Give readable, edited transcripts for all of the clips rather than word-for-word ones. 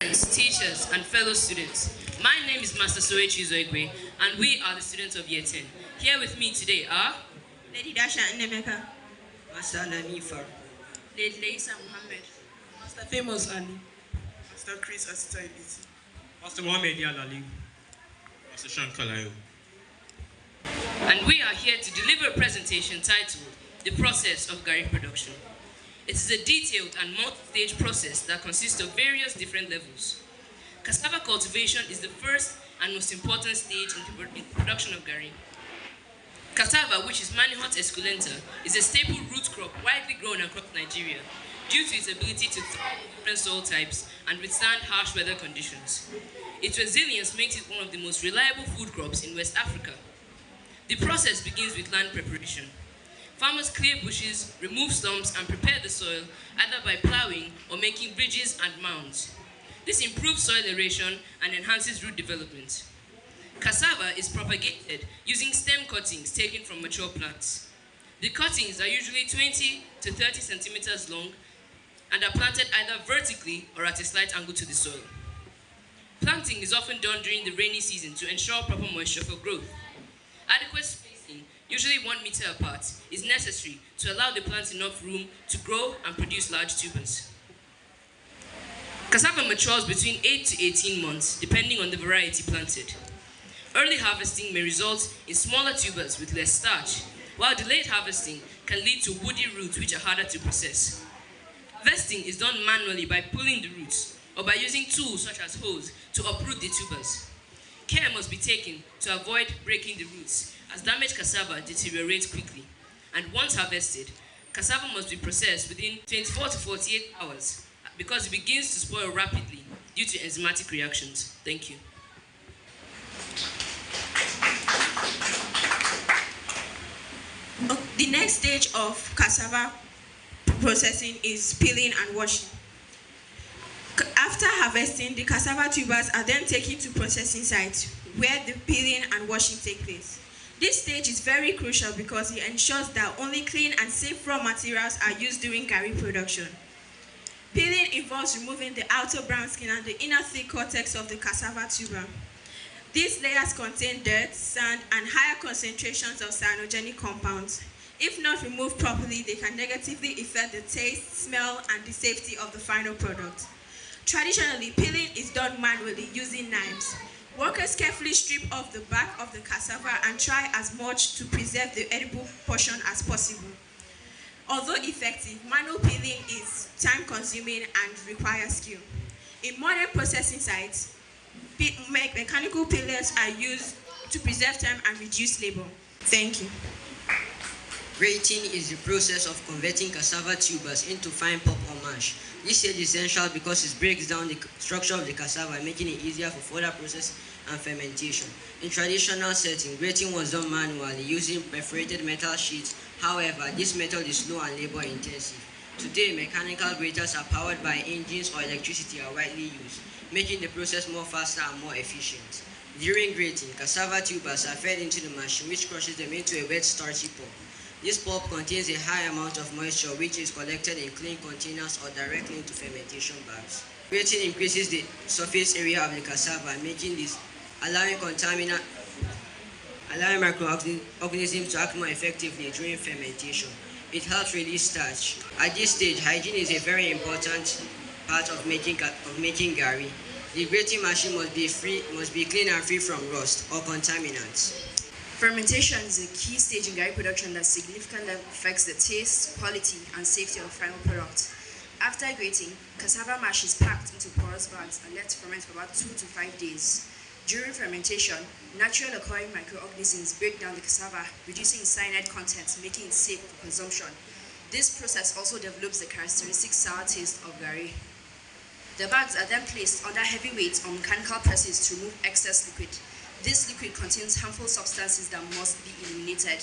Parents, teachers, and fellow students, my name is Master Soechi Zoegwe, and we are the students of Year 10. Here with me today are Lady Dasha Nemeka, Master Nanifar, Lady Leisa Muhammad, Master Famous Ali, Master Chris Asita Ibiti, Master Mohammed Yalali, Master Shan Kalayo. and we are here to deliver a presentation titled The Process of Gari Production. It is a detailed and multi-stage process that consists of various different levels. Cassava cultivation is the first and most important stage in the production of gari. Cassava, which is Manihot esculenta, is a staple root crop widely grown across Nigeria due to its ability to thrive in different soil types and withstand harsh weather conditions. Its resilience makes it one of the most reliable food crops in West Africa. The process begins with land preparation. Farmers clear bushes, remove stumps, and prepare the soil either by plowing or making bridges and mounds. This improves soil aeration and enhances root development. Cassava is propagated using stem cuttings taken from mature plants. The cuttings are usually 20 to 30 centimeters long and are planted either vertically or at a slight angle to the soil. Planting is often done during the rainy season to ensure proper moisture for growth. Adequate spacing, usually 1 meter apart, is necessary to allow the plants enough room to grow and produce large tubers. Cassava matures between 8 to 18 months, depending on the variety planted. Early harvesting may result in smaller tubers with less starch, while delayed harvesting can lead to woody roots which are harder to process. Harvesting is done manually by pulling the roots or by using tools such as hoes to uproot the tubers. Care must be taken to avoid breaking the roots, as damaged cassava deteriorates quickly. And once harvested, cassava must be processed within 24 to 48 hours because it begins to spoil rapidly due to enzymatic reactions. Thank you. The next stage of cassava processing is peeling and washing. After harvesting, the cassava tubers are then taken to processing sites where the peeling and washing take place. This stage is very crucial because it ensures that only clean and safe raw materials are used during gari production. Peeling involves removing the outer brown skin and the inner thick cortex of the cassava tuber. These layers contain dirt, sand, and higher concentrations of cyanogenic compounds. If not removed properly, they can negatively affect the taste, smell, and the safety of the final product. Traditionally, peeling is done manually using knives. Workers carefully strip off the back of the cassava and try as much to preserve the edible portion as possible. Although effective, manual peeling is time-consuming and requires skill. In modern processing sites, mechanical peelers are used to preserve time and reduce labor. Thank you. Grating is the process of converting cassava tubers into fine pulp or mash. This stage is essential because it breaks down the structure of the cassava, making it easier for further process and fermentation. In traditional setting, grating was done manually using perforated metal sheets. However, this method is slow and labor intensive. Today, mechanical graters are powered by engines or electricity are widely used, making the process more faster and more efficient. During grating, cassava tubers are fed into the machine, which crushes them into a wet starchy pulp. This pulp contains a high amount of moisture, which is collected in clean containers or directly into fermentation bags. Grating increases the surface area of the cassava, making this allowing microorganisms to act more effectively during fermentation. It helps release starch. At this stage, hygiene is a very important part of making gari. The grating machine must be clean and free from rust or contaminants. Fermentation is a key stage in gari production that significantly affects the taste, quality, and safety of the final product. After grating, cassava mash is packed into porous bags and left to ferment for about 2 to 5 days. During fermentation, naturally occurring microorganisms break down the cassava, reducing its cyanide content, making it safe for consumption. This process also develops the characteristic sour taste of gari. The bags are then placed under heavy weights on mechanical presses to remove excess liquid. This liquid contains harmful substances that must be eliminated.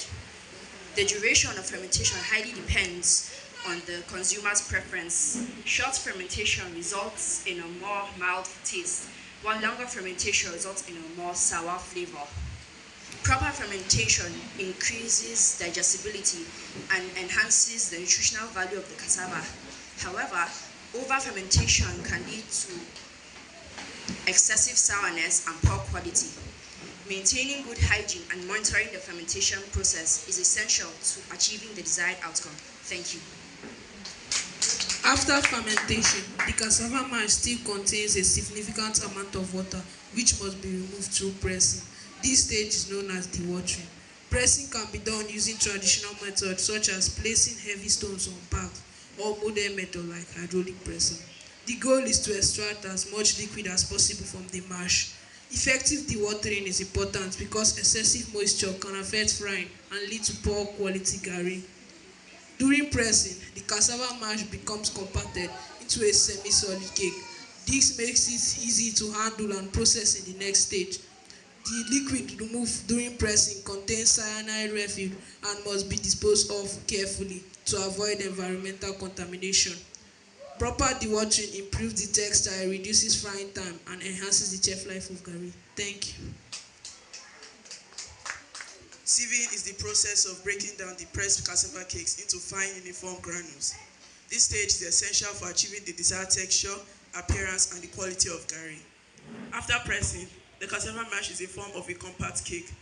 The duration of fermentation highly depends on the consumer's preference. Short fermentation results in a more mild taste, while longer fermentation results in a more sour flavor. Proper fermentation increases digestibility and enhances the nutritional value of the cassava. However, over fermentation can lead to excessive sourness, and poor quality. Maintaining good hygiene and monitoring the fermentation process is essential to achieving the desired outcome. Thank you. After fermentation, the cassava mash still contains a significant amount of water, which must be removed through pressing. This stage is known as dewatering. Pressing can be done using traditional methods such as placing heavy stones on bags or modern method like hydraulic pressing. The goal is to extract as much liquid as possible from the mash. Effective dewatering is important because excessive moisture can affect frying and lead to poor quality garri. During pressing, the cassava mash becomes compacted into a semi-solid cake. This makes it easy to handle and process in the next stage. The liquid removed during pressing contains cyanide residue and must be disposed of carefully to avoid environmental contamination. Proper dewatering improves the texture, reduces frying time, and enhances the shelf life of garri. Thank you. Sieving is the process of breaking down the pressed cassava cakes into fine uniform granules. This stage is essential for achieving the desired texture, appearance, and the quality of garri. After pressing, the cassava mash is a form of a compact cake.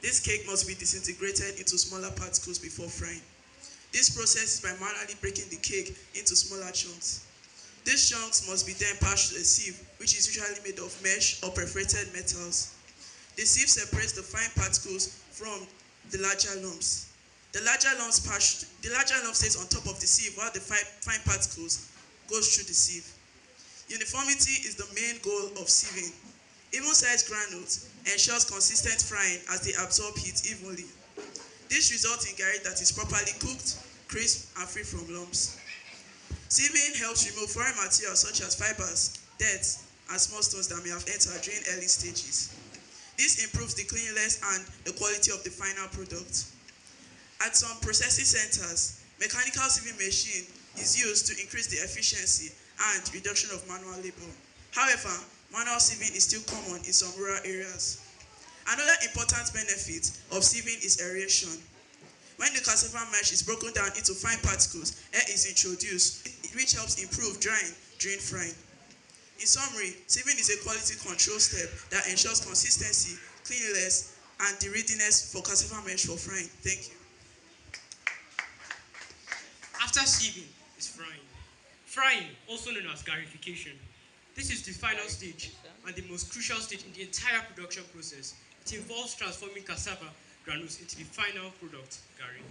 This cake must be disintegrated into smaller particles before frying. This process is by manually breaking the cake into smaller chunks. These chunks must be then passed through a sieve, which is usually made of mesh or perforated metals. The sieve separates the fine particles from the larger lumps. The larger lump stays on top of the sieve while the fine particles goes through the sieve. Uniformity is the main goal of sieving. Even-sized granules ensures consistent frying as they absorb heat evenly. This results in garri that is properly cooked, crisp, and free from lumps. Sieving helps remove foreign materials such as fibers, dirt, and small stones that may have entered during early stages. This improves the cleanliness and the quality of the final product. At some processing centers, mechanical sieving machine is used to increase the efficiency and reduction of manual labor. However, manual sieving is still common in some rural areas. Another important benefit of sieving is aeration. When the cassava mash is broken down into fine particles, air is introduced, which helps improve drying during frying. In summary, sieving is a quality control step that ensures consistency, cleanliness, and the readiness for cassava mash for frying. Thank you. After sieving is frying. Frying, also known as garification. This is the final stage and the most crucial stage in the entire production process. It involves transforming cassava granules into the final product, garri.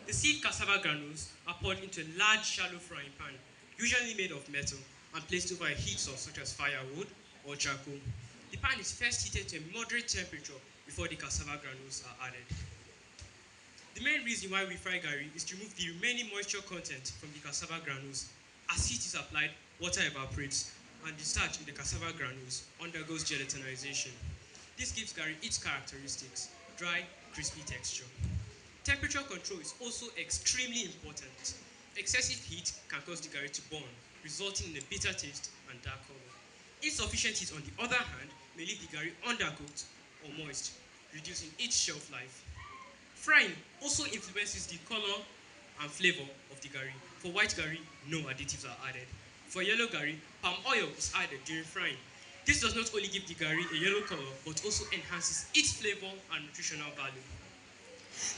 The sieved cassava granules are poured into a large shallow frying pan, usually made of metal, and placed over a heat source such as firewood or charcoal. The pan is first heated to a moderate temperature before the cassava granules are added. The main reason why we fry garri is to remove the remaining moisture content from the cassava granules. As heat is applied, water evaporates, and the starch in the cassava granules undergoes gelatinization. This gives garri its characteristics: dry, crispy texture. Temperature control is also extremely important. Excessive heat can cause the garri to burn, resulting in a bitter taste and dark color. Insufficient heat, on the other hand, may leave the garri undercooked or moist, reducing its shelf life. Frying also influences the color and flavor of the garri. For white garri, no additives are added. For yellow garri, palm oil is added during frying. This does not only give the garri a yellow color, but also enhances its flavor and nutritional value.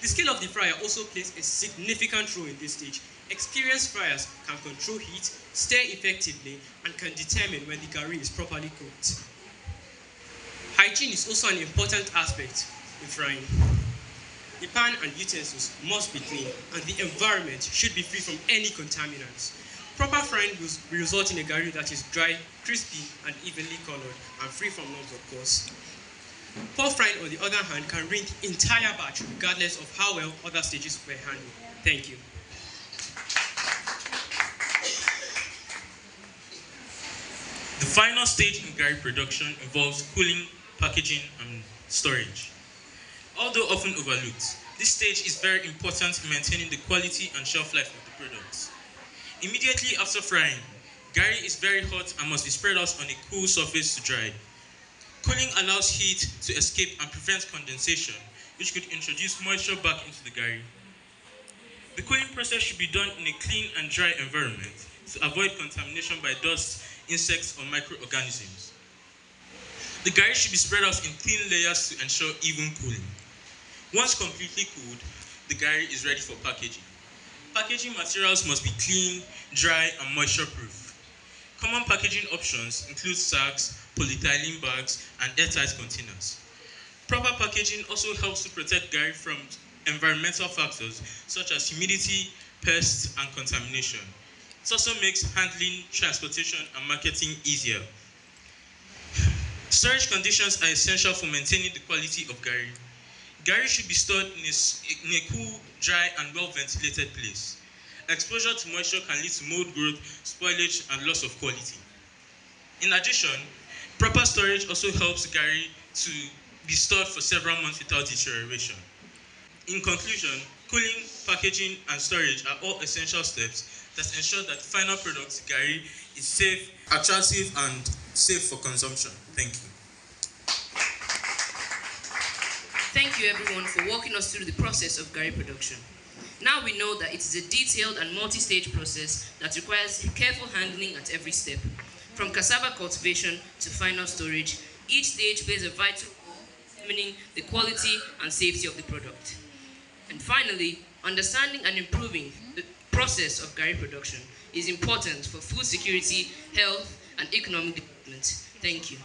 The skill of the fryer also plays a significant role in this stage. Experienced fryers can control heat, stir effectively, and can determine when the garri is properly cooked. Hygiene is also an important aspect in frying. The pan and utensils must be clean, and the environment should be free from any contaminants. Proper frying will result in a garri that is dry, crispy, and evenly colored, and free from lumps, of course. Poor frying, on the other hand, can ruin the entire batch, regardless of how well other stages were handled. Thank you. The final stage in garri production involves cooling, packaging, and storage. Although often overlooked, this stage is very important in maintaining the quality and shelf life of the products. Immediately after frying, garri is very hot and must be spread out on a cool surface to dry. Cooling allows heat to escape and prevents condensation, which could introduce moisture back into the garri. The cooling process should be done in a clean and dry environment to avoid contamination by dust, insects, or microorganisms. The gari should be spread out in thin layers to ensure even cooling. Once completely cooled, the gari is ready for packaging. Packaging materials must be clean, dry, and moisture-proof. Common packaging options include sacks, polyethylene bags, and airtight containers. Proper packaging also helps to protect gari from environmental factors such as humidity, pests, and contamination. It also makes handling, transportation, and marketing easier. Storage conditions are essential for maintaining the quality of gari. Gari should be stored in a cool, dry, and well-ventilated place. Exposure to moisture can lead to mold growth, spoilage, and loss of quality. In addition, proper storage also helps gari to be stored for several months without deterioration. In conclusion, cooling, packaging, and storage are all essential steps that ensure that the final product, gari, is safe, attractive, and safe for consumption. Thank you. Thank you everyone for walking us through the process of gari production. Now we know that it is a detailed and multi-stage process that requires careful handling at every step. From cassava cultivation to final storage, each stage plays a vital role in determining the quality and safety of the product. And finally, understanding and improving the process of gari production is important for food security, health, and economic development. Thank you.